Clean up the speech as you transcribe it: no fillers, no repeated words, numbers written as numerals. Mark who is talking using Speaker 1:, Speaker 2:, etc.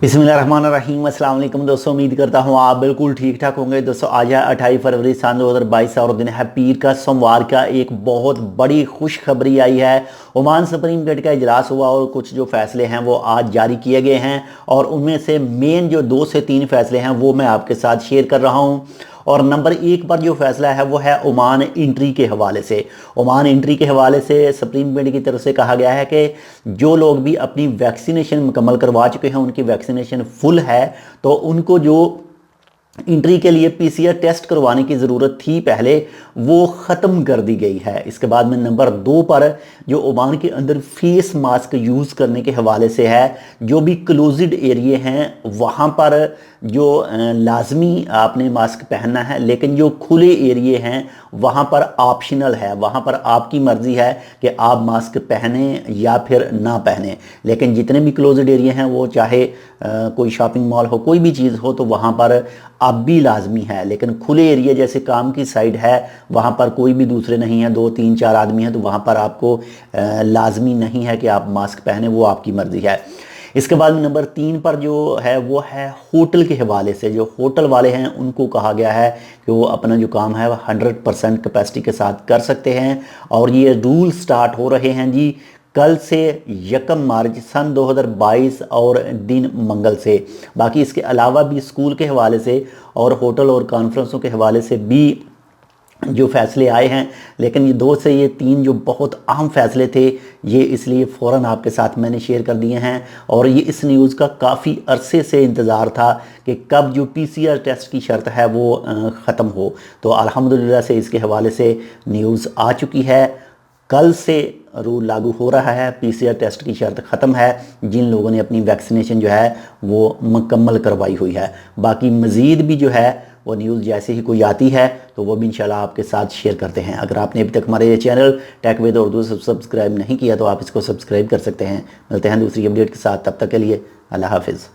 Speaker 1: बिस्मिल्लाहिर्रहमानिर्रहीम। अस्सलाम वालेकुम दोस्तों, उम्मीद करता हूँ आप बिल्कुल ठीक ठाक होंगे। दोस्तों आज है 28 फरवरी सन 2022 और दिन है पीर का सोमवार का। एक बहुत बड़ी खुशखबरी आई है। ओमान सुप्रीम कोर्ट का इजलास हुआ और कुछ जो फैसले हैं वो आज जारी किए गए हैं और उनमें से मेन जो 2 से 3 फैसले हैं वो मैं आपके साथ शेयर कर रहा हूँ। और नंबर 1 पर जो फैसला है वो है ओमान एंट्री के हवाले से। ओमान एंट्री के हवाले से सुप्रीम कोर्ट की तरफ से कहा गया है कि जो लोग भी अपनी वैक्सीनेशन मुकम्मल करवा चुके हैं, उनकी वैक्सीनेशन फुल है, तो उनको जो एंट्री के लिए पीसीआर टेस्ट करवाने की ज़रूरत थी पहले, वो ख़त्म कर दी गई है। इसके बाद में नंबर 2 पर जो ओमान के अंदर फेस मास्क यूज़ करने के हवाले से है। जो भी क्लोज्ड एरिया हैं वहाँ पर जो लाजमी आपने मास्क पहनना है, लेकिन जो खुले एरिए हैं वहाँ पर ऑप्शनल है, वहाँ पर आपकी मर्ज़ी है कि आप मास्क पहने या फिर ना पहने। लेकिन जितने भी क्लोज्ड एरिया हैं वो चाहे कोई शॉपिंग मॉल हो, कोई भी चीज़ हो, तो वहाँ पर अब भी लाजमी है। लेकिन खुले एरिया जैसे काम की साइड है, वहाँ पर कोई भी दूसरे नहीं है, 2 3 4 आदमी हैं, तो वहाँ पर आपको लाजमी नहीं है कि आप मास्क पहने, वो आपकी मर्ज़ी है। इसके बाद नंबर 3 पर जो है वो है होटल के हवाले से। जो होटल वाले हैं उनको कहा गया है कि वो अपना जो काम है 100% कैपेसिटी के साथ कर सकते हैं और ये रूल स्टार्ट हो रहे हैं जी कल से 1 मार्च सन 2022 और दिन मंगल से। बाकी इसके अलावा भी स्कूल के हवाले से और होटल और कॉन्फ्रेंसों के हवाले से भी जो फैसले आए हैं, लेकिन ये 2 से ये 3 जो बहुत अहम फैसले थे, ये इसलिए फ़ौरन आपके साथ मैंने शेयर कर दिए हैं। और ये इस न्यूज़ का काफ़ी अरसे से इंतज़ार था कि कब जो पीसीआर टेस्ट की शर्त है वो ख़त्म हो। तो अल्हम्दुलिल्लाह से इसके हवाले से न्यूज़ आ चुकी है। कल से रूल लागू हो रहा है, पीसीआर टेस्ट की शर्त ख़त्म है जिन लोगों ने अपनी वैक्सीनेशन जो है वो मुकम्मल करवाई हुई है। बाकी मज़ीद भी जो है वो न्यूज़ जैसे ही कोई आती है तो वो भी इंशाल्लाह आपके साथ शेयर करते हैं। अगर आपने अभी तक हमारे ये channel Tech with Urdu subscribe नहीं किया तो आप इसको सब्सक्राइब कर सकते हैं। मिलते हैं दूसरी अपडेट के साथ, तब तक के लिए अल्लाह हाफिज़।